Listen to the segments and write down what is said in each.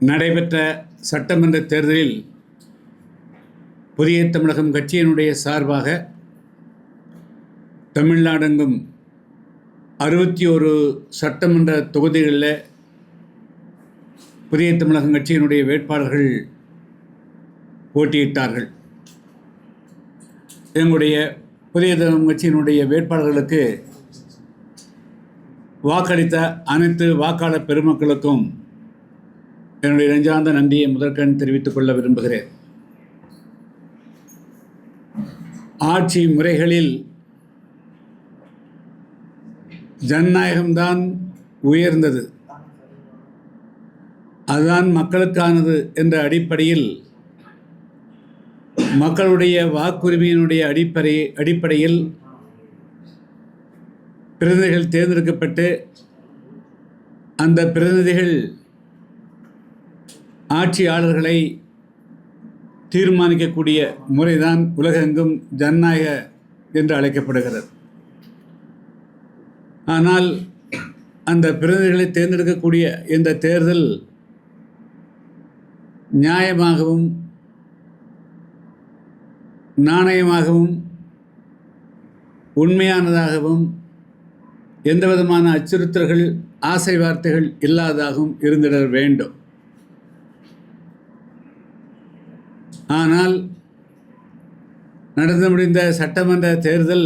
நடைபெற்ற சட்டமன்ற தேர்தலில் புதிய தமிழகம் கட்சியினுடைய சார்பாக தமிழ்நாடெங்கும் 61 சட்டமன்ற தொகுதிகளில் புதிய தமிழகம் கட்சியினுடைய வேட்பாளர்கள் போட்டியிட்டார்கள். எங்களுடைய புதிய தமிழகம் கட்சியினுடைய வேட்பாளர்களுக்கு வாக்களித்த அனைத்து வாக்காளர் பெருமக்களுக்கும் என்னுடைய நெஞ்சார்ந்த நன்றியை முதற்கண் தெரிவித்துக் கொள்ள விரும்புகிறேன். ஆட்சி முறைகளில் ஜனநாயகம்தான் உயர்ந்தது, அதுதான் மக்களுக்கானது என்ற அடிப்படையில் மக்களுடைய வாக்குரிமையினுடைய அடிப்படையில் பிரதிநிதிகள் தேர்ந்தெடுக்கப்பட்டு அந்த பிரதிநிதிகள் ஆட்சியாளர்களை தீர்மானிக்கக்கூடிய முறைதான் உலகெங்கும் ஜனநாயக என்று அழைக்கப்படுகிறது. ஆனால் அந்த பிரதிநிதிகளை தேர்ந்தெடுக்கக்கூடிய இந்த தேர்தல் நியாயமாகவும் நாணயமாகவும் உண்மையானதாகவும் எந்த விதமான அச்சுறுத்தல்கள் ஆசை வார்த்தைகள் இல்லாததாகவும் இருந்திட வேண்டும். ஆனால் நடந்து முடிந்த சட்டமன்ற தேர்தல்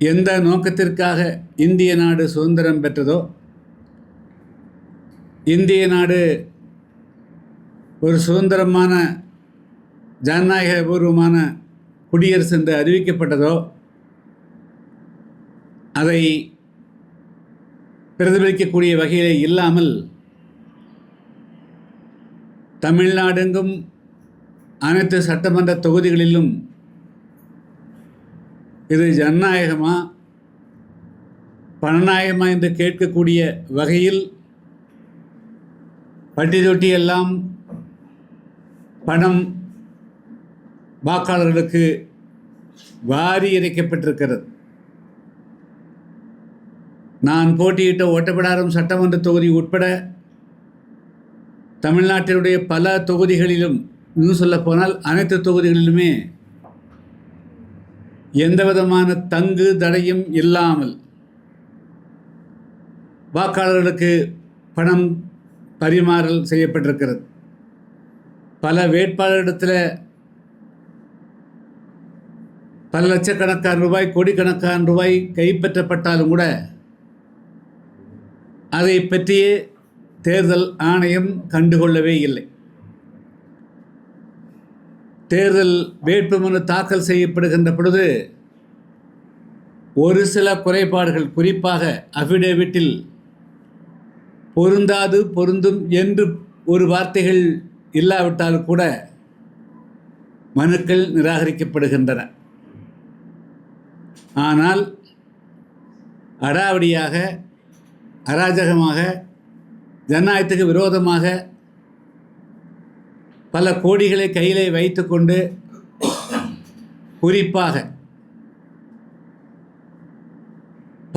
எந்த நோக்கத்திற்காக இந்திய நாடு சுதந்திரம் பெற்றதோ, இந்திய நாடு ஒரு சுதந்திரமான ஜனநாயகபூர்வமான குடியரசு என்று அறிவிக்கப்பட்டதோ, அதை பிரதிபலிக்கக்கூடிய வகையிலே இல்லாமல் தமிழ்நாடெங்கும் அனைத்து சட்டமன்ற தொகுதிகளிலும் இது ஜனநாயகமா பணநாயகமா என்று கேட்கக்கூடிய வகையில் பட்டி தொட்டி எல்லாம் பணம் வாக்காளர்களுக்கு வாரி இறைக்கப்பட்டிருக்கிறது. நான் போட்டியிட்ட ஓட்டப்பிடாரம் சட்டமன்ற தொகுதி உட்பட தமிழ்நாட்டினுடைய பல தொகுதிகளிலும், இன்னும் சொல்லப்போனால் அனைத்து தொகுதிகளிலுமே எந்த விதமான தங்கு தடையும் இல்லாமல் வாக்காளர்களுக்கு பணம் பரிமாறல் செய்யப்பட்டிருக்கிறது. பல வேட்பாளரிடத்தில் பல லட்சக்கணக்கான ரூபாய், கோடிக்கணக்கான ரூபாய் கைப்பற்றப்பட்டாலும் கூட அதை பற்றியே தேர்தல் ஆணையம் கண்டுகொள்ளவே இல்லை. தேர்தல் வேட்புமனு தாக்கல் செய்யப்படுகின்ற பொழுது ஒரு சில குறைபாடுகள், குறிப்பாக அஃபிடேவிட்டில் பொருந்தாது பொருந்தும் என்று ஒரு வார்த்தைகள் இல்லாவிட்டால் கூட மனுக்கள் நிராகரிக்கப்படுகின்றன. ஆனால் அடாவடியாக, அராஜகமாக, ஜனநாயகத்துக்கு விரோதமாக பல கோடிகளை கையிலே வைத்துக்கொண்டு, குறிப்பாக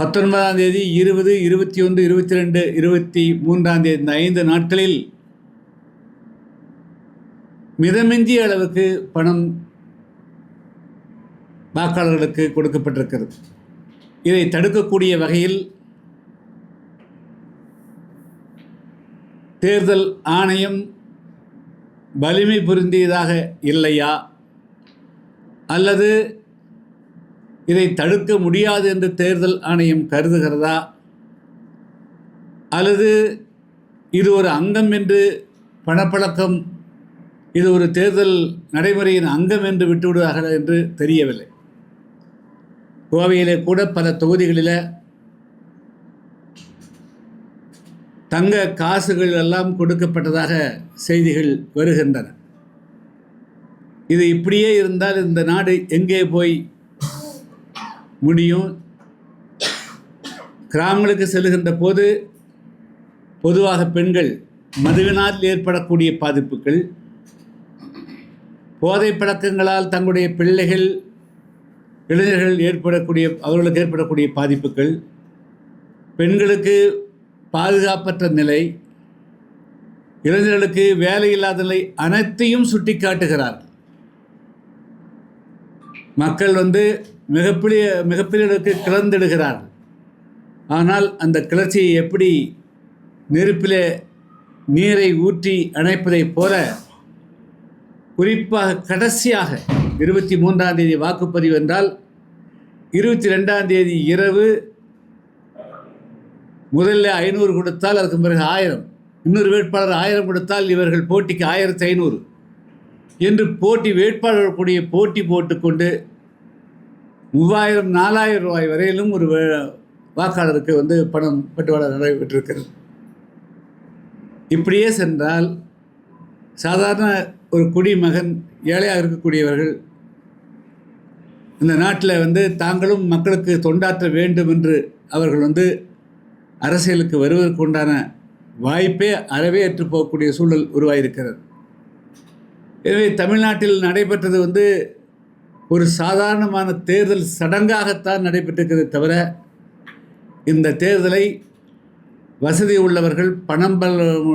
19ஆம் தேதி, 20, 21, 22, 23ஆம் தேதி இந்த 5 நாட்களில் மிதமிஞ்சிய அளவுக்கு பணம் வாக்காளர்களுக்கு கொடுக்கப்பட்டிருக்கிறது. இதை தடுக்கக்கூடிய வகையில் தேர்தல் ஆணையம் வலிமை பொருந்தியதாக இல்லையா, அல்லது இதை தடுக்க முடியாது என்று தேர்தல் ஆணையம் கருதுகிறதா, அல்லது இது ஒரு அங்கம் என்று பணப்பழக்கம், இது ஒரு தேர்தல் நடைமுறையின் அங்கம் என்று விட்டுவிடுவார்கள் என்று தெரியவில்லை. கோவையிலே கூட பல தொகுதிகளில் தங்க காசுகள் எல்லாம் கொடுக்கப்பட்டதாக செய்திகள் வருகின்றன. இது இப்படியே இருந்தால் இந்த நாடு எங்கே போய் முடியும்? கிராமங்களுக்கு செல்லுகின்ற போது பொதுவாக பெண்கள் மதுவினால் ஏற்படக்கூடிய பாதிப்புகள், போதை பழக்கங்களால் தங்களுடைய பிள்ளைகள், இளைஞர்கள் அவர்களுக்கு ஏற்படக்கூடிய பாதிப்புகள், பெண்களுக்கு பாதுகாப்பற்ற நிலை, இளைஞர்களுக்கு வேலை இல்லாத நிலை அனைத்தையும் சுட்டி காட்டுகிறார்கள். மக்கள் மிகப்பெரிய அளவுக்கு கிளர்ந்திடுகிறார்கள். ஆனால் அந்த கிளர்ச்சியை எப்படி நெருப்பிலே நீரை ஊற்றி அணைப்பதைப் போல, குறிப்பாக கடைசியாக 23ஆம் தேதி வாக்குப்பதிவு என்றால் 22ஆம் தேதி இரவு முதல்ல 500 கொடுத்தால் அதுக்கு பிறகு 1000, இன்னொரு வேட்பாளர் 1000 கொடுத்தால் இவர்கள் போட்டிக்கு 1500 என்று வேட்பாளர்கள் கூடிய போட்டி போட்டுக்கொண்டு 3000 4000 ரூபாய் வரையிலும் ஒரு வாக்காளருக்கு பணம் பட்டுவாடா நடைபெற்றிருக்கிறது. இப்படியே சென்றால் சாதாரண ஒரு குடிமகன், ஏழையாக இருக்கக்கூடியவர்கள் இந்த நாட்டில் தாங்களும் மக்களுக்கு தொண்டாற்ற வேண்டும் என்று அவர்கள் அரசியலுக்கு வருவதற்கு உண்டான வாய்ப்பே அறவே ஏற்று போகக்கூடிய சூழல் உருவாயிருக்கிறது. எனவே தமிழ்நாட்டில் நடைபெற்றது ஒரு சாதாரணமான தேர்தல் சடங்காகத்தான் நடைபெற்றிருக்கிறது தவிர, இந்த தேர்தலை வசதி உள்ளவர்கள், பணம்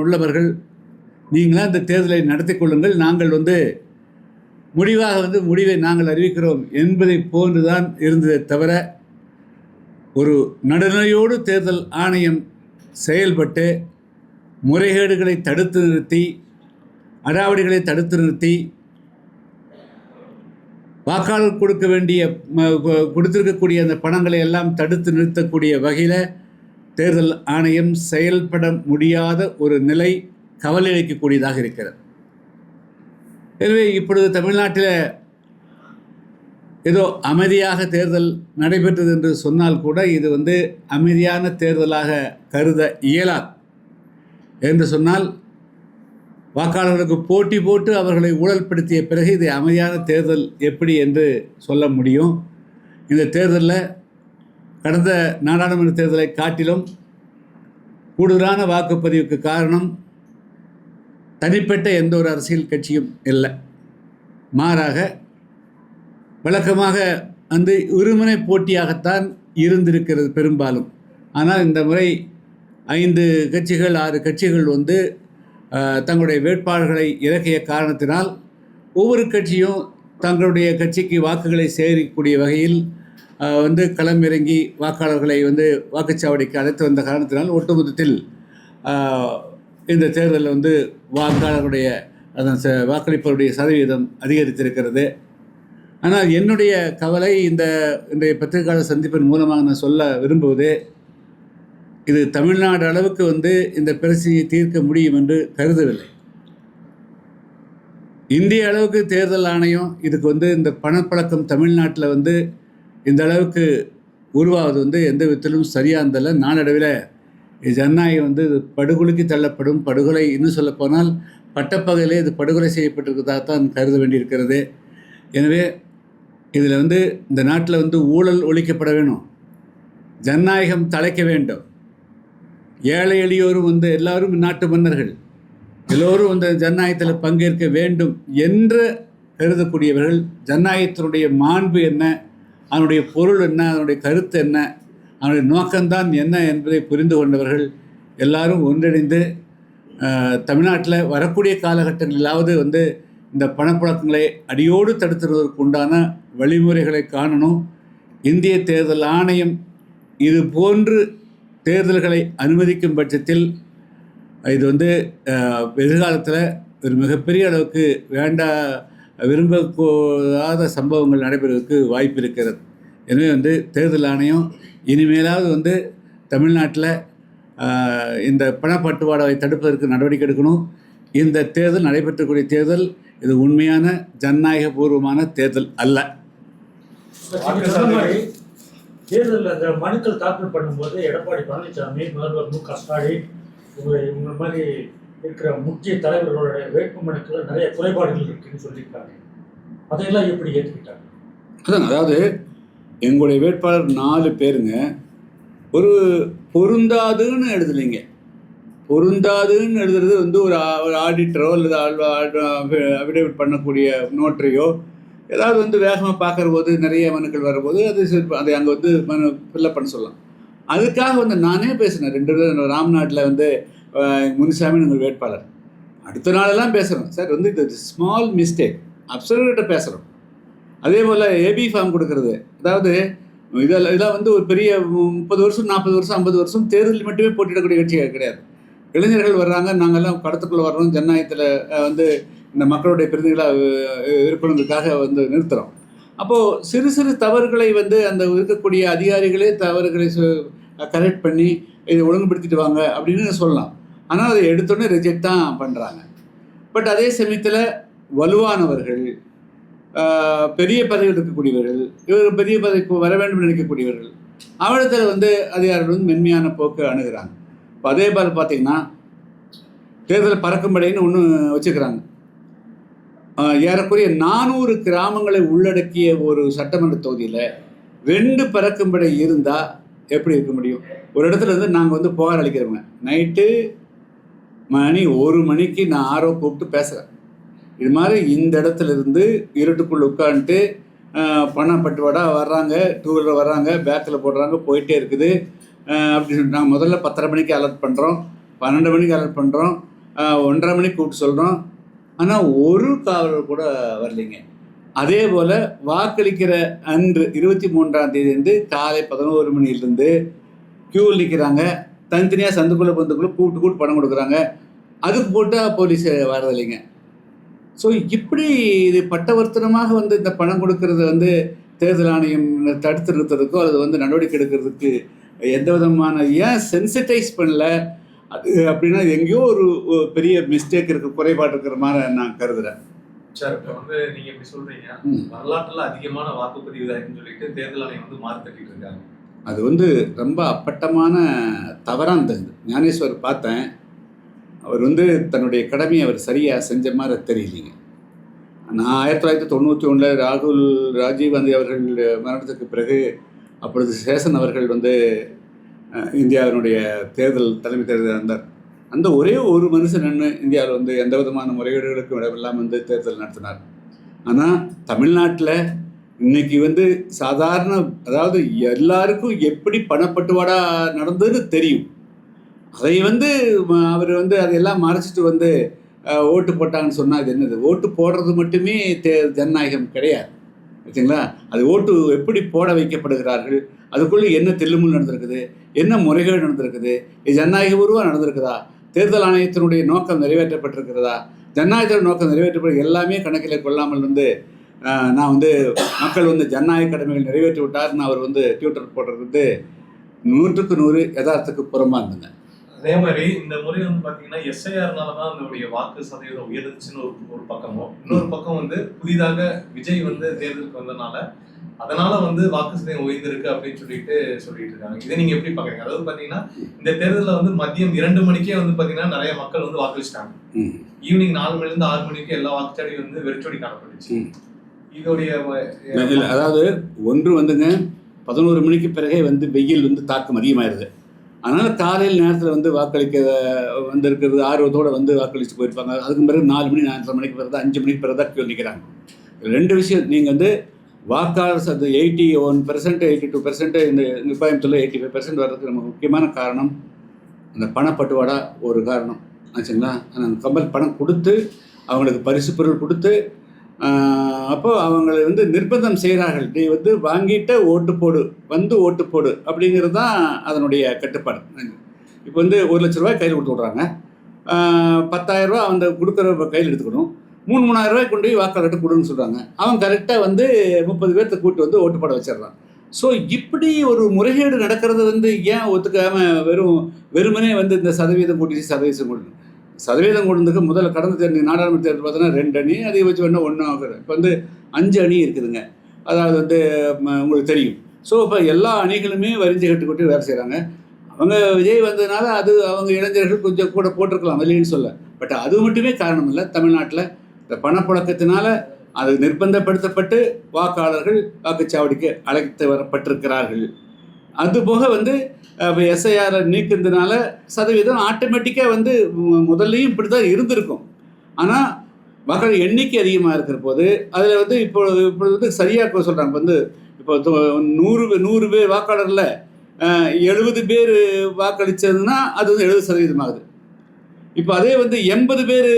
உள்ளவர்கள், நீங்களாம் இந்த தேர்தலை நடத்தி கொள்ளுங்கள், நாங்கள் முடிவை நாங்கள் அறிவிக்கிறோம் என்பதை போன்றுதான் இருந்ததே தவிர, ஒரு நடுநிலையோடு தேர்தல் ஆணையம் செயல்பட்டு முறைகேடுகளை தடுத்து நிறுத்தி, அடாவடிகளை தடுத்து நிறுத்தி, வாக்காளர் கொடுத்திருக்கக்கூடிய அந்த பணங்களை எல்லாம் தடுத்து நிறுத்தக்கூடிய வகையில் தேர்தல் ஆணையம் செயல்பட முடியாத ஒரு நிலை கவலை அளிக்கக்கூடியதாக இருக்கிறது. எனவே இப்பொழுது தமிழ்நாட்டில் ஏதோ அமைதியாக தேர்தல் நடைபெற்றது என்று சொன்னால் கூட இது அமைதியான தேர்தலாக கருத இயலாது. என்று சொன்னால் வாக்காளர்களுக்கு போட்டி போட்டு அவர்களை ஊழல்படுத்திய பிறகு இது அமைதியான தேர்தல் எப்படி என்று சொல்ல முடியும்? இந்த தேர்தலில் கடந்த நாடாளுமன்ற தேர்தலை காட்டிலும் கூடுதலான வாக்குப்பதிவுக்கு காரணம் தனிப்பட்ட எந்த ஒரு அரசியல் கட்சியும் இல்லை. மாறாக வழக்கமாக இருமுனை போட்டியாகத்தான் இருந்திருக்கிறது பெரும்பாலும். ஆனால் இந்த முறை 5 கட்சிகள் 6 கட்சிகள் தங்களுடைய வேட்பாளர்களை இறக்கிய காரணத்தினால் ஒவ்வொரு கட்சியும் தங்களுடைய கட்சிக்கு வாக்குகளை சேகரிக்கக்கூடிய வகையில் களமிறங்கி வாக்காளர்களை வாக்குச்சாவடிக்கு அழைத்து வந்த காரணத்தினால் ஒட்டுமொத்தத்தில் இந்த தேர்தலில் வாக்காளர்களுடைய வாக்களிப்பவருடைய சதவீதம் அதிகரித்திருக்கிறது. ஆனால் என்னுடைய கவலை இன்றைய பத்திரிகையாளர் சந்திப்பின் மூலமாக நான் சொல்ல விரும்புவது, இது தமிழ்நாடு அளவுக்கு இந்த பிரச்சனையை தீர்க்க முடியும் என்று கருதவில்லை. இந்திய அளவுக்கு தேர்தல் ஆணையம் இதுக்கு இந்த பணப்பழக்கம் தமிழ்நாட்டில் இந்த அளவுக்கு உருவாவது எந்த விதத்திலும் சரியானதில்லை. நாளடைவில் ஜனநாயகம் இது படுகொலைக்கு தள்ளப்படும். படுகொலை இன்னும் சொல்லப்போனால் பட்டப்பகலே இது படுகொலை செய்யப்பட்டிருக்கிறதாகத்தான் கருத வேண்டியிருக்கிறது. எனவே இதில் இந்த நாட்டில் ஊழல் ஒழிக்கப்பட வேணும், ஜனநாயகம் தழைக்க வேண்டும். ஏழை எளியோரும் எல்லாரும் நாட்டு மன்னர்கள், எல்லோரும் ஜனநாயகத்தில் பங்கேற்க வேண்டும் என்று கருதக்கூடியவர்கள், ஜனநாயகத்தினுடைய மாண்பு என்ன, அதனுடைய பொருள் என்ன, அதனுடைய கருத்து என்ன, அதனுடைய நோக்கம்தான் என்ன என்பதை புரிந்து கொண்டவர்கள் எல்லாரும் ஒன்றிணைந்து தமிழ்நாட்டில் வரக்கூடிய காலகட்டங்களிலாவது இந்த பணப்பழக்கங்களை அடியோடு தடுத்துவதற்கு உண்டான வழிமுறைகளை காணணும். இந்திய தேர்தல் ஆணையம் இது போன்று தேர்தல்களை அனுமதிக்கும் பட்சத்தில் இது எதிர்காலத்தில் ஒரு மிகப்பெரிய அளவுக்கு விரும்பக்கூடாத சம்பவங்கள் நடைபெறுவதற்கு வாய்ப்பு இருக்கிறது. எனவே தேர்தல் ஆணையம் இனிமேலாவது தமிழ்நாட்டில் இந்த பணப்பட்டுவாடாவை தடுப்பதற்கு நடவடிக்கை எடுக்கணும். இந்த தேர்தல் நடைபெற்றக்கூடிய தேர்தல் இது உண்மையான ஜனநாயகபூர்வமான தேர்தல் அல்ல. தேர்தலில் அந்த மனுக்கள் தாக்கல் பண்ணும்போது எடப்பாடி பழனிசாமி, முதல்வர் மு.க.ஸ்டாலின், இவங்க மாதிரி இருக்கிற முக்கிய தலைவர்களோட வேட்பு மனுக்கள் நிறைய குறைபாடுகள் இருக்குன்னு சொல்லியிருக்காங்க. அதையெல்லாம் எப்படி ஏற்றுக்கிட்டாங்க? அதாவது எங்களுடைய வேட்பாளர் 4 பேருங்க ஒரு பொருந்தாதுன்னு எழுதலைங்க. பொருந்தாதுன்னு எழுதுறது ஒரு ஆடிட்டரோ அல்லது அஃபிடேவிட் பண்ணக்கூடிய நோட்டரியோ ஏதாவது வேகமாக பார்க்குற போது நிறைய மனுக்கள் வரும்போது அதை அங்கே மனு ஃபில்லப் பண்ண சொல்லலாம். அதுக்காக வந்து நானே பேசினேன் 2 பேரும் ராம்நாட்டில் வந்து முனுசாமி உங்கள் வேட்பாளர். அடுத்த நாளெல்லாம் பேசுகிறோம் சார், வந்து இது ஸ்மால் மிஸ்டேக் அப்சர்வேட்ட பேசுகிறோம். அதே போல் ஏபி ஃபார்ம் கொடுக்கறது, அதாவது இதெல்லாம் வந்து ஒரு பெரிய 30 வருஷம் 40 வருஷம் 50 வருஷம் தேர்தலில் மட்டுமே போட்டியிடக்கூடிய கட்சி கிடையாது. இளைஞர்கள் வர்றாங்க, நாங்கள்லாம் கடத்துக்குள்ளே வர்றோம், ஜனநாயகத்தில் வந்து இந்த மக்களுடைய பிரதிநிதிகளாக இருக்கணுங்கிறதுக்காக வந்து நிறுத்துகிறோம். அப்போது சிறு சிறு தவறுகளை வந்து அந்த இருக்கக்கூடிய அதிகாரிகளே தவறுகளை கரெக்ட் பண்ணி இதை ஒழுங்குபடுத்திட்டு வாங்க அப்படின்னு சொல்லலாம். ஆனால் அதை எடுத்தோடனே ரிஜெக்ட் தான் பண்ணுறாங்க. பட் அதே சமயத்தில் வலுவானவர்கள், பெரிய பதவியில் இருக்கக்கூடியவர்கள், இவர் பெரிய பதவிக்கு வர வேண்டும் நினைக்கக்கூடியவர்கள், அவரிடத்தில் வந்து அதிகாரிகள் வந்து மென்மையான போக்கு அணுகிறாங்க. இப்போ அதே போல் பார்த்திங்கன்னா தேர்தல் பறக்கும்படைன்னு ஒன்று வச்சுக்கிறாங்க. ஏறக்குறைய 400 கிராமங்களை உள்ளடக்கிய ஒரு சட்டமன்ற தொகுதியில் 2 பறக்கும்படை இருந்தால் எப்படி இருக்க முடியும்? ஒரு இடத்துல இருந்து நாங்கள் வந்து புகார் அளிக்கிறோங்க, நைட்டு மணி 1 மணிக்கு நான் ஆரோ கூப்பிட்டு பேசுகிறேன், இது மாதிரி இந்த இடத்துல இருந்து இருட்டுக்குள்ளே உட்காந்துட்டு பணம் பட்டுவாடா வர்றாங்க, 2 வீலர் வர்றாங்க, பேக்கில் போடுறாங்க, போயிட்டே இருக்குது அப்படின்னு சொல்லி நாங்கள் முதல்ல 10:30 மணிக்கு அலர்ட் பண்ணுறோம், 12 மணிக்கு அலர்ட் பண்ணுறோம், 1:30 மணிக்கு கூப்பிட்டு சொல்கிறோம். ஆனால் ஒரு காவலர் கூட வரலைங்க. அதே போல் வாக்களிக்கிற அன்று 23ஆம் தேதி காலை 11 மணிலேருந்து க்யூவில் நிற்கிறாங்க, தனித்தனியாக சந்துக்குள்ளே பந்துக்குள்ளே கூப்பிட்டு பணம் கொடுக்குறாங்க, அதுக்கு போட்டால் போலீஸ் வரதில்லைங்க. ஸோ இப்படி இது பட்டவர்த்தனமாக வந்து இந்த பணம் கொடுக்கறத வந்து தேர்தல் ஆணையம் தடுத்து நிறுத்துறதுக்கோ அல்லது வந்து நடவடிக்கை எடுக்கிறதுக்கு எந்த விதமான ஏன் சென்சிட்டைஸ் பண்ணல அது அப்படின்னா எங்கேயோ ஒரு பெரிய மிஸ்டேக் இருக்கு, குறைபாடு இருக்கிற மாதிரி நான் கருதுறேன். சார், இப்போ வந்து நீங்க எப்படி சொல்றீங்க, வரலாற்றுல அதிகமான வாக்குப்பதிவு தான் சொல்லிட்டு தேர்தல் ஆணையம் வந்து மார்த்தட்டிட்டு இருக்காங்க. அது வந்து ரொம்ப அப்பட்டமான தவறாக இருந்தது. ஞானேஸ்வர் பார்த்தேன், அவர் வந்து தன்னுடைய கடமையை அவர் சரியாக செஞ்ச மாதிரி தெரியலிங்க. நான் 1991 ராஜீவ் காந்தி அவர்கள் மரணத்துக்கு பிறகு அப்பொழுது சேஷன் அவர்கள் வந்து இந்தியாவினுடைய தலைமை தேர்தல் இருந்தார். அந்த ஒரே ஒரு மனுஷன் இந்தியாவில் வந்து எந்த விதமான முறைகேடுகளுக்கும் இடமில்லாமல் வந்து தேர்தல் நடத்தினார். ஆனால் தமிழ்நாட்டில் இன்னைக்கு வந்து சாதாரண, அதாவது எல்லாருக்கும் எப்படி பணப்பட்டுவாடா நடந்ததுன்னு தெரியும். அதை வந்து அவர் வந்து அதையெல்லாம் மறைச்சிட்டு வந்து ஓட்டு போட்டாங்கன்னு சொன்னால் அது என்னது? ஓட்டு போடுறது மட்டுமே ஜனநாயகம் கிடையாது, சரிங்களா? அது ஓட்டு எப்படி போட வைக்கப்படுகிறார்கள், அதுக்குள்ளே என்ன தில்லுமுள் நடந்திருக்குது, என்ன முறைகேடு நடந்திருக்குது, இது ஜனநாயகபூர்வமாக நடந்திருக்குதா, தேர்தல் ஆணையத்தினுடைய நோக்கம் நிறைவேற்றப்பட்டிருக்கிறதா, ஜனநாயகத்தின் நோக்கம் நிறைவேற்றப்பட எல்லாமே கணக்கில் கொள்ளாமல் வந்து நான் வந்து மக்கள் வந்து ஜனநாயக கடமைகள் நிறைவேற்றி விட்டார்னு அவர் வந்து ட்விட்டர் போடுறது வந்து 100க்கு 100 யதார்த்தத்துக்கு புறமா இருந்துங்க. அதே மாதிரி இந்த முறை வந்து பாத்தீங்கன்னா SIR-னால தான் அதனுடைய வாக்கு சதவீதம் உயர்ந்துச்சுன்னு ஒரு பக்கமும், இன்னொரு பக்கம் வந்து புதிதாக விஜய் வந்து தேர்தலுக்கு வந்தனால அதனால வந்து வாக்கு சதவீதம் உயர்ந்திருக்கு அப்படின்னு சொல்லிட்டு இருக்காங்க. இதை நீங்க எப்படி பாக்குறீங்க? அதாவது பாத்தீங்கன்னா இந்த தேர்தலில் வந்து மதியம் 2 மணிக்கே வந்து பாத்தீங்கன்னா நிறைய மக்கள் வந்து வாக்களிச்சிட்டாங்க. ஈவினிங் 4 மணிலேருந்து 6 மணிக்கு எல்லா வாக்குச்சாவடியும் வந்து வெறிச்சோடி காணப்பட்டுச்சு. இதோடைய அதாவது ஒன்று வந்துங்க 11 மணிக்கு பிறகே வந்து வெயில் வந்து தாக்கம் அதிகமாயிருது. அதனால் காலையில் நேரத்தில் வந்து வாக்களிக்க வந்திருக்கிறது ஆர்வத்தோடு வந்து வாக்களித்து போயிருப்பாங்க. அதுக்கு பிறகு 4 மணி 4:30 மணிக்கு பிறகு 5 மணிக்கு பிறகு தான் கியூ நிற்கிறாங்க. 2 விஷயம், நீங்கள் வந்து வாக்காளர் அது 81% 82% இந்த கோயம்புத்தூரில் 85% வர்றதுக்கு நமக்கு முக்கியமான காரணம் அந்த பணப்பட்டுவாடா ஒரு காரணம் ஆச்சுங்களா. அந்த கம்பல் பணம் கொடுத்து அவங்களுக்கு பரிசு பொருள் கொடுத்து அப்போது அவங்களை வந்து நிர்பந்தம் செய்கிறார்கள், நீ வந்து வாங்கிட்ட ஓட்டு போடு, வந்து ஓட்டு போடு அப்படிங்கிறது தான் அதனுடைய கட்டுப்பாடு. இப்போ வந்து 1 லட்ச ரூபாய் கையில் கொடுத்து விட்றாங்க, 10,000 ரூபா அந்த கொடுக்குற கையில் எடுத்துக்கணும், 3,000 ரூபாய் கொண்டு போய் வாக்காளர்கிட்ட கொடுன்னு சொல்கிறாங்க. அவன் கரெக்டாக வந்து 30 பேர்த்த கூட்டு வந்து ஓட்டு போட வச்சிடறான். ஸோ இப்படி ஒரு முறைகேடு நடக்கிறது வந்து ஏன் ஒத்துக்காமல் வெறுமனே வந்து இந்த சதவீதம் கொண்டதுக்கு முதல்ல கடந்த தேர்தல் நாடாளுமன்ற தேர்தல் பார்த்தோன்னா 2 அணி, அதிகபட்சம் வேணால் 1 ஆகுது. இப்போ வந்து 5 அணி இருக்குதுங்க. அதாவது வந்து உங்களுக்கு தெரியும். ஸோ இப்போ எல்லா அணிகளுமே வரிஞ்சு கட்டுக்கொண்டு வேலை செய்கிறாங்க. அவங்க விஜய் வந்ததுனால அது அவங்க இளைஞர்கள் கொஞ்சம் கூட போட்டிருக்கலாம் இல்லைன்னு சொல்ல, பட் அது மட்டுமே காரணம் இல்லை. தமிழ்நாட்டில் இந்த பணப்புழக்கத்தினால அது நிர்பந்தப்படுத்தப்பட்டு வாக்காளர்கள் வாக்குச்சாவடிக்கு அழைத்து வரப்பட்டிருக்கிறார்கள். அதுபோக வந்து இப்போ SIR நீக்கிறதுனால சதவீதம் ஆட்டோமேட்டிக்காக வந்து முதல்லையும் இப்படி தான் இருந்திருக்கும். ஆனால் வாக்காளர் எண்ணிக்கை அதிகமாக இருக்கிற போது அதில் வந்து இப்போ வந்து சரியாக சொல்கிறாங்க. வந்து இப்போ 100 பேர் வாக்காளரில் 70 பேர் வாக்களித்ததுன்னா அது வந்து 70% ஆகுது. இப்போ அதே வந்து 80 பேர்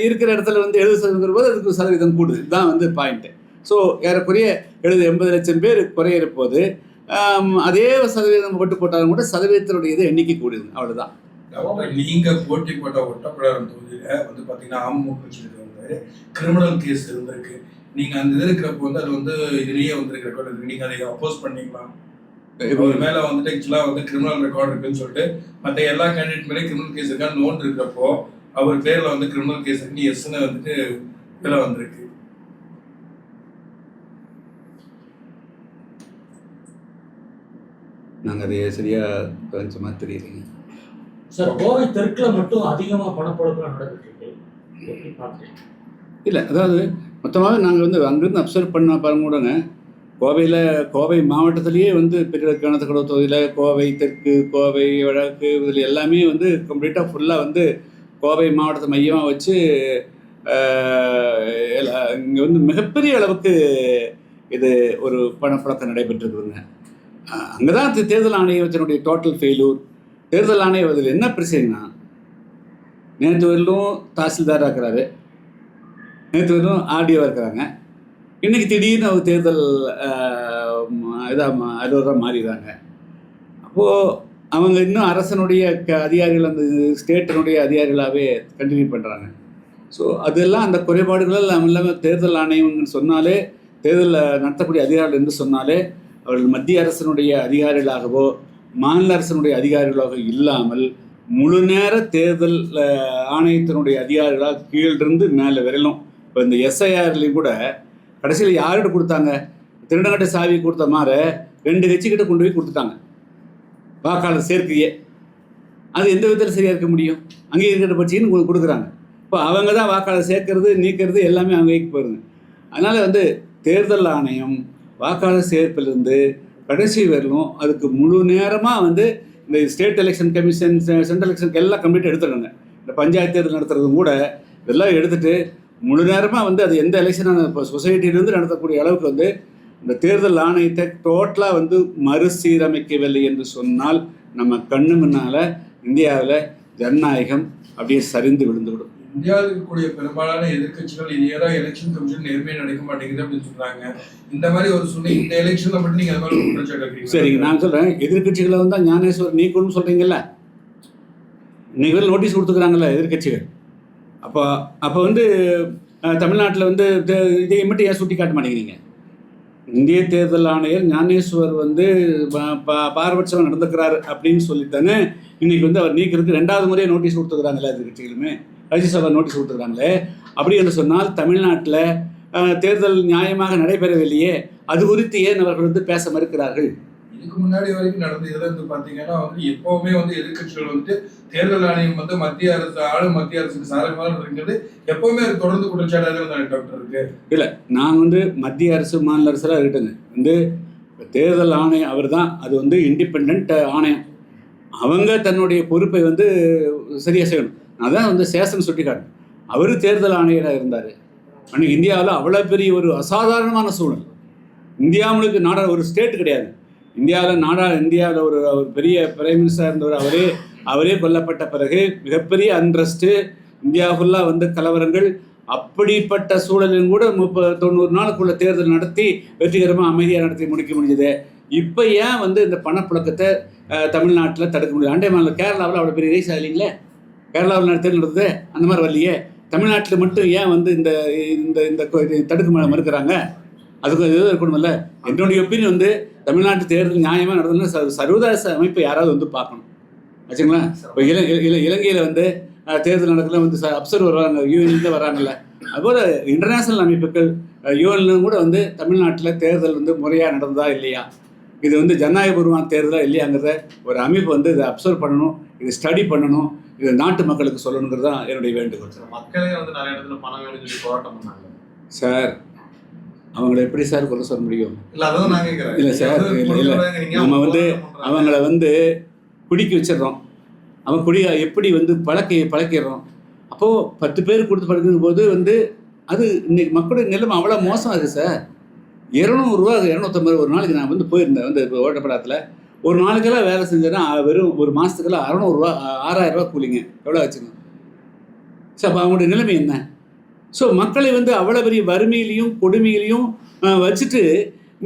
இருக்கிற இடத்துல வந்து 70% போது அதுக்கு சதவீதம் கூடுது. இதுதான் வந்து பாயிண்ட்டு. ஸோ ஏறக்குறைய 80 லட்சம் பேர் குறையிற போது அதே சதவீதம் ஓட்டு போட்டாலும் கூட சதவீதத்தினுடைய இது எண்ணிக்கை கூடுது. அவ்வளோதான். நீங்க போட்டி போட்ட ஒட்டப்பிடாரம் தொகுதியில வந்து பாத்தீங்கன்னா அமமுக கட்சியில வந்து கிரிமினல் கேஸ் இருந்திருக்கு. நீங்க அந்த இது இருக்கிறப்போ வந்து அது வந்து இதுலயே வந்து ரெக்கார்ட் இருக்கு. நீங்க அதை அப்போஸ் பண்ணீங்களா? அவர் மேல வந்துட்டு ஆக்சுவலா வந்து கிரிமினல் ரெக்கார்ட் இருக்குன்னு சொல்லிட்டு மற்ற எல்லா கேண்டிடேட் மேலே கிரிமினல் கேஸ் இருக்கா நோன் இருக்கிறப்போ அவர் பேர்ல வந்து கிரிமினல் கேஸ் இருக்கு எஸ்ன்னு வந்துட்டு இதுல வந்திருக்கு. நாங்கள் அதை சரியாக கொஞ்சமாக தெரியுதுங்க சார். கோவை தெற்குல மட்டும் அதிகமாக பணப்புழக்கம் நடந்துட்டு எப்படி பார்க்குறீங்க? இல்லை, அதாவது மொத்தமாக நாங்கள் வந்து அங்கேருந்து அப்சர்வ் பண்ண பாருங்க. கோவை மாவட்டத்திலேயே வந்து பெரிய கணத்துக்கடவு தொகுதியில் கோவை தெற்கு, கோவை வடக்கு, இதில் எல்லாமே வந்து கம்ப்ளீட்டாக ஃபுல்லாக வந்து கோவை மாவட்டத்தை மையமாக வச்சு இங்கே வந்து மிகப்பெரிய அளவுக்கு இது ஒரு பணப்புழக்கம் நடைபெற்றிருக்குதுங்க. அங்கே தான் தேர்தல் ஆணையத்தினுடைய டோட்டல் ஃபெயிலூர். தேர்தல் ஆணையம் அதில் என்ன பிரச்சனைனா, நேற்று வரலும் தாசில்தாராக இருக்கிறாரு, நேற்று வரலும் ஆர்டிஓவாக இருக்கிறாங்க, இன்றைக்கி திடீர்னு அவங்க தேர்தல் இதாக அலுவலராக மாறிடுறாங்க. அப்போது அவங்க இன்னும் அரசனுடைய அதிகாரிகள் அந்த ஸ்டேட்டினுடைய அதிகாரிகளாகவே கண்டினியூ பண்ணுறாங்க. ஸோ அதெல்லாம் அந்த குறைபாடுகள் இல்லாமல் தேர்தல் ஆணையம்னு சொன்னாலே, தேர்தலில் நடத்தக்கூடிய அதிகாரிகள் என்று சொன்னாலே அவர்கள் மத்திய அரசினுடைய அதிகாரிகளாகவோ மாநில அரசினுடைய அதிகாரிகளாக இல்லாமல் முழு நேர தேர்தல் ஆணையத்தினுடைய அதிகாரிகளாக கீழிருந்து மேலே வரலும். இப்போ இந்த எஸ்ஐஆர்லேயும் கூட கடைசியில் யார்கிட்ட கொடுத்தாங்க? திருடங்கட்ட சாவி கொடுத்த மாதிரி 2 கட்சிக்கிட்ட கொண்டு போய் கொடுத்துட்டாங்க வாக்காளர் சேர்க்கையே. அது எந்த விதத்தில் சரியாக இருக்க முடியும்? அங்கேயே இருக்கிற பட்சின்னு கொடுக்குறாங்க. இப்போ அவங்க தான் வாக்காளர் சேர்க்கறது நீக்கிறது எல்லாமே அவங்க கைக்கு போயிருங்க. அதனால் வந்து தேர்தல் ஆணையம் வாக்காளர் சேர்ப்பிலிருந்து கடைசி வரலும் அதுக்கு முழு நேரமாக வந்து இந்த ஸ்டேட் எலெக்ஷன் கமிஷன், சென்ட்ரல் எலெக்ஷனுக்கு எல்லாம் கம்ப்ளீட்டாக எடுத்துடுங்க. இந்த பஞ்சாயத்து தேர்தல் நடத்துறதும் கூட இதெல்லாம் எடுத்துகிட்டு முழு நேரமாக வந்து அது எந்த எலெக்ஷனான இப்போ சொசைட்டிலேருந்து நடத்தக்கூடிய அளவுக்கு வந்து இந்த தேர்தல் ஆணையத்தை டோட்டலாக வந்து மறுசீரமைக்கவில்லை என்று சொன்னால் நம்ம கண்ணு முன்னால் இந்தியாவில் ஜனநாயகம் அப்படியே சரிந்து விழுந்துவிடும். இந்தியாவில் இருக்கக்கூடிய பெரும்பாலான எதிர்கட்சிகள் இதேதான் எலெக்ஷன் கமிஷன் நேர்மையை நடக்க மாட்டேங்குது அப்படின்னு சொல்றாங்க. இந்த மாதிரி ஒரு சூழ்நிலை இந்த எலெக்ஷன்ல மட்டும் நீங்க மாதிரி குற்றச்சாட்டு வைக்கிறீங்க. சரிங்க, நான் சொல்றேன், எதிர்கட்சிகளை வந்து ஞானேஸ்வர் நீக்கணும்னு சொல்றீங்கல்ல, இன்னைக்கு நோட்டீஸ் கொடுத்துக்கிறாங்கல்ல எதிர்கட்சிகள். அப்போ வந்து தமிழ்நாட்டில் வந்து இதை மட்டும் ஏன் சுட்டி காட்ட மாட்டேங்கிறீங்க? இந்திய தேர்தல் ஆணையர் ஞானேஸ்வர் வந்து பாரபட்சமாக நடந்துக்கிறாரு அப்படின்னு சொல்லித்தானே இன்னைக்கு வந்து அவர் நீக்கிறதுக்கு 2வது முறையாக நோட்டீஸ் கொடுத்துக்கிறாங்களே எதிர்கட்சிகளுமே, ராஜ்யசபா நோட்டீஸ் கொடுத்துருக்காங்களே. அப்படி என்று சொன்னால் தமிழ்நாட்டில் தேர்தல் நியாயமாக நடைபெறவில்லையே, அது குறித்து ஏன் அவர்கள் வந்து பேச மறுக்கிறார்கள்? இதுக்கு முன்னாடி வரைக்கும் நடந்த இதில் வந்து பார்த்தீங்கன்னா வந்து எப்போவுமே வந்து எதிர்கட்சிகள் வந்து தேர்தல் ஆணையம் வந்து மத்திய அரசுக்கு சாதகமாக இருக்கிறது எப்போவுமே அது தொடர்ந்து குற்றச்சாட்டாக தான் டாக்டர் இருக்கு. இல்லை, நான் வந்து மத்திய அரசு மாநில அரசுலாம் இருக்கட்டுங்க, வந்து தேர்தல் ஆணையம் அவர் தான், அது வந்து இண்டிபெண்ட் ஆணையம், அவங்க தன்னுடைய பொறுப்பை வந்து சரியாக செய்யணும். அதான் வந்து சேஷன் சுட்டி காட்டணும். அவர் தேர்தல் ஆணையராக இருந்தார். அன்றைக்கி இந்தியாவில் அவ்வளோ பெரிய ஒரு அசாதாரணமான சூழல். இந்தியா முழுக்க ஒரு ஸ்டேட் கிடையாது. இந்தியாவில் ஒரு பெரிய பிரைம் மினிஸ்டராக இருந்தவர் அவரே கொல்லப்பட்ட பிறகு மிகப்பெரிய அன்ட்ரஸ்ட்டு, இந்தியா ஃபுல்லாக வந்து கலவரங்கள். அப்படிப்பட்ட சூழலில் கூட 90 நாளுக்குள்ள தேர்தல் நடத்தி வெற்றிகரமாக அமைதியாக நடத்தி முடிக்க முடிஞ்சது. இப்போ ஏன் வந்து இந்த பணப்புழக்கத்தை தமிழ்நாட்டில் தடுக்க முடியல? அண்டை மாநிலம் கேரளாவில் அவ்வளோ பெரிய ரேஸ் ஆகலைங்களே, கேரளாவில் தேர்தல் நடந்தது அந்த மாதிரி வரலையே. தமிழ்நாட்டில் மட்டும் ஏன் வந்து இந்த இந்த தடுக்க மறுக்கிறாங்க? அதுக்கு எதுவும் இருக்கணுமில்ல. என்னுடைய ஒப்பீனியன் வந்து தமிழ்நாட்டு தேர்தல் நியாயமாக நடந்ததுன்னா சர்வதேச அமைப்பை யாராவது வந்து பார்க்கணும் வச்சுங்களேன். இப்போ இலங்கையில் வந்து தேர்தல் நடக்கல வந்து அப்சர்வர் வராங்க, யூஎன்லேருந்து வராங்கல்ல. அதுபோல் இன்டர்நேஷ்னல் அமைப்புகள் யூஎன்லும் கூட வந்து தமிழ்நாட்டில் தேர்தல் வந்து முறையாக நடந்ததா இல்லையா, இது வந்து ஜனநாயகபூர்வமான தேர்தலாக இல்லையாங்கிறத ஒரு அமைப்பு வந்து இதை அப்சர்வ் பண்ணணும், இது ஸ்டடி பண்ணணும், இது நாட்டு மக்களுக்கு சொல்லணுங்கிறது தான் என்னுடைய வேண்டுகோள். மக்களே வந்து நிறைய இடத்துல பணம் வேணும்னு சொல்லி போராட்டம் பண்ணாங்க சார். அவங்கள எப்படி சார் குறை சொல்ல முடியும்? இல்லை சார், இல்லை, நம்ம வந்து அவங்கள வந்து குடிக்க வச்சிடறோம். அவன் எப்படி வந்து பழக்கிடுறோம். அப்போது 10 பேர் கொடுத்து பழக்கும் போது வந்து அது இன்னைக்கு மக்களுடைய நிலைமை அவ்வளோ மோசம் இருக்குது சார். 200 ரூபா 250 ஒரு நாளைக்கு நான் வந்து போயிருந்தேன் வந்து ஓட்டப்படாத்தில் ஒரு நாளுக்கெல்லாம் வேலை செஞ்சேன்னா வெறும் ஒரு மாதத்துக்கெல்லாம் 600 6000 கூலிங்க. எவ்வளோ ஆச்சுங்க? ஸோ அப்போ அவங்களுடைய நிலைமை என்ன? ஸோ மக்களை வந்து அவ்வளோ பெரிய வறுமையிலையும் கொடுமையிலையும் வச்சுட்டு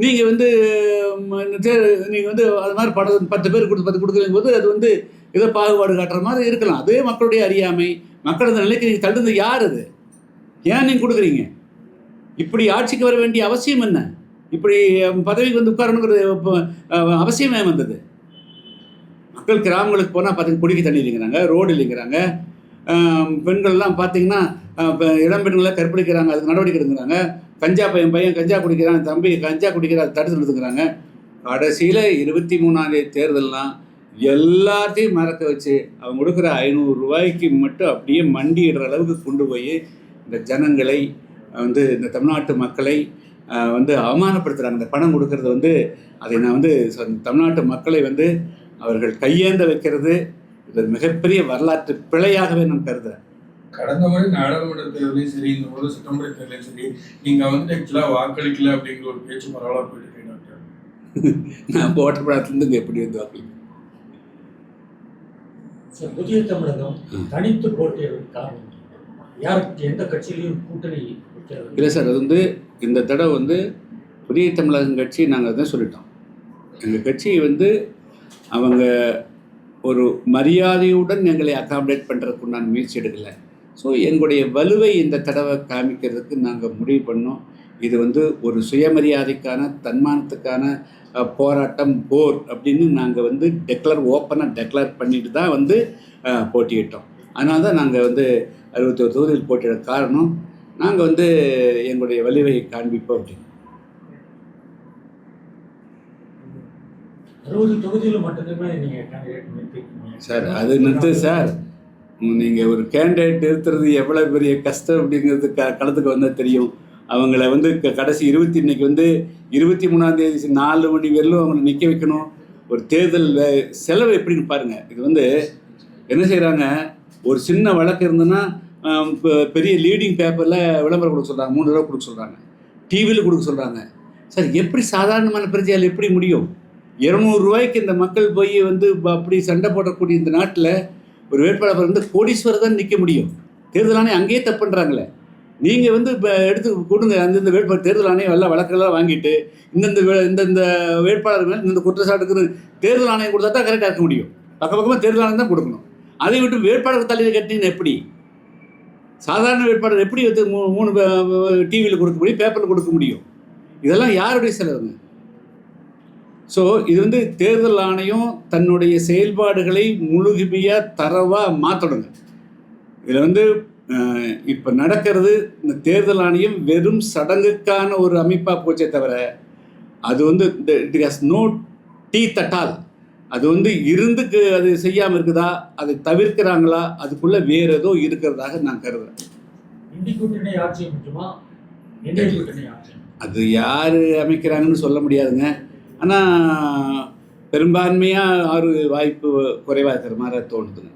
நீங்கள் வந்து நீங்கள் வந்து அது மாதிரி 10 பேர் கொடுத்து 10 கொடுக்குறீங்க போது அது வந்து ஏதோ பாகுபாடு காட்டுற மாதிரி இருக்கலாம். அதே மக்களுடைய அறியாமை, மக்களது நிலைக்கு நீங்கள் தள்ளுறது யார்? அது ஏன் நீங்கள் கொடுக்குறீங்க? இப்படி ஆட்சிக்கு வர வேண்டிய அவசியம் என்ன? இப்படி பதவிக்கு வந்து உட்காரணுங்கிறது அவசியமே வந்தது? மக்கள் கிராமங்களுக்கு போனால் பார்த்தீங்கன்னா குடிக்க தண்ணி இல்லைங்கிறாங்க, ரோடு இல்லைங்கிறாங்க, பெண்கள்லாம் பார்த்தீங்கன்னா இளம் பெண்களை கற்பழிக்கிறாங்க, அதுக்கு நடவடிக்கை எடுக்கிறாங்க, பையன் கஞ்சா குடிக்கிறான், தம்பி கஞ்சா குடிக்கிறான், தடுத்து நிறுத்துக்கிறாங்க. கடைசியில் 23ஆம் தேதி தேர்தல்லாம் எல்லாத்தையும் மறக்க வச்சு அவங்க கொடுக்குற 500 ரூபாய்க்கு மட்டும் அப்படியே மண்டியிடுற அளவுக்கு கொண்டு போய் இந்த ஜனங்களை வந்து இந்த தமிழ்நாட்டு மக்களை வந்து அவமானப்படுத்துகிறாங்க. இந்த பணம் கொடுக்கறது வந்து அதை நான் வந்து தமிழ்நாட்டு மக்களை வந்து அவர்கள் கையேந்த வைக்கிறது இது மிகப்பெரிய வரலாற்று பிழையாகவே நான் கருதுகிறேன். கடந்த முறை நாடாளுமன்ற தேர்தலையும் சரி, இந்த முறை சட்டமன்ற தேர்தலையும் சரி, நீங்க வந்து ஆக்சுவலா வாக்களிக்கல அப்படிங்கிற ஒரு பேச்சு பரவலா போயிட்டு இருக்கேன் டாக்டர். நான் ஓட்டப்படாதுலேருந்து எப்படி வந்து வாக்களிக்க? புதிய தமிழகம் தனித்து போட்டியிடும் காரணம் யாருக்கு எந்த கட்சியிலையும் கூட்டணி இல்லை சார். அது வந்து இந்த தடவை வந்து புதிய தமிழகம் கட்சி நாங்கள் அதான் சொல்லிட்டோம். எங்கள் கட்சி வந்து அவங்க ஒரு மரியாதையுடன் எங்களை அகாமடேட் பண்ணுறதுக்கு நான் முயற்சி எடுக்கலை. ஸோ எங்களுடைய வலுவை இந்த தடவை காமிக்கிறதுக்கு நாங்கள் முடிவு பண்ணோம். இது வந்து ஒரு சுயமரியாதைக்கான தன்மானத்துக்கான போராட்டம், போர் அப்படின்னு நாங்கள் வந்து ஓப்பனாக டெக்ளேர் பண்ணிட்டு தான் வந்து போட்டியிட்டோம். அதனால தான் நாங்கள் வந்து 61 தொகுதியில் போட்டியிட காரணம் நாங்கள் வந்து எங்களுடைய வலிவை காண்பிப்போம் அப்படின்னு. 60 தொகுதியில் மட்டுமே நீங்கள் கேண்டிடேட் நிறுத்திருக்கீங்க சார். அது நிறுத்து சார். நீங்கள் ஒரு கேண்டிடேட் நிறுத்துறது எவ்வளோ பெரிய கஷ்டம் அப்படிங்கிறது களத்துக்கு வந்தால் தெரியும். அவங்கள வந்து கடைசி இன்னைக்கு வந்து 23ஆம் தேதி 4 மணி வரலும் அவங்கள நிற்க வைக்கணும். ஒரு தேர்தல் செலவு எப்படின்னு பாருங்கள். இது வந்து என்ன செய்கிறாங்க, ஒரு சின்ன வழக்கு இருந்ததுன்னா பெரிய லீடிங் பேப்பரில் விளம்பரம் கொடுக்க சொல்கிறாங்க, 3 ரூபா கொடுக்க சொல்கிறாங்க, டிவியில் கொடுக்க சொல்கிறாங்க. சார் எப்படி சாதாரணமான பிரஜையால் எப்படி முடியும்? 200 ரூபாய்க்கு இந்த மக்கள் போய் வந்து அப்படி சண்டை போடக்கூடிய இந்த நாட்டில் ஒரு வேட்பாளர் வந்து கோடீஸ்வரர் தான் நிற்க முடியும். தேர்தல் ஆணையம் அங்கேயே தப்பு பண்ணுறாங்களே. நீங்கள் வந்து இப்போ எடுத்து கொடுங்க அந்தந்த வேட்பாளர் தேர்தல் ஆணையம் எல்லாம் வழக்கெல்லாம் வாங்கிட்டு இந்தந்த வேட்பாளர் மேலே இந்த குற்றச்சாட்டுக்கு தேர்தல் ஆணையம் கொடுத்தா தான் கரெக்டாக இருக்க முடியும். பக்கமாக தேர்தல் ஆணையம் தான் கொடுக்கணும். அதை விட்டு வேட்பாளர் தலையில் கட்டினீங்கன்னா எப்படி? சாதாரண வேட்பாளர் எப்படி வந்து 3 டிவியில் கொடுக்க முடியும், பேப்பரில் கொடுக்க முடியும்? இதெல்லாம் யாருடைய செலவுங்க? ஸோ இது வந்து தேர்தல் ஆணையம் தன்னுடைய செயல்பாடுகளை முழுமையாக தரவாக மாற்றணுங்க. இதில் வந்து இப்போ நடக்கிறது, இந்த தேர்தல் ஆணையம் வெறும் சடங்குக்கான ஒரு அமைப்பாக போச்சே தவிர அது வந்து it has no teeth at all. அது வந்து இருந்துக்கு அது செய்யாமல் இருக்குதா, அதை தவிர்க்கிறாங்களா, அதுக்குள்ளே வேறு ஏதோ இருக்கிறதாக நான் கருதுறேன். அது யார் அமைக்கிறாங்கன்னு சொல்ல முடியாதுங்க. ஆனால் பெரும்பான்மையாக வாய்ப்பு குறைவாக இருக்கிற மாதிரி தோணுதுங்க.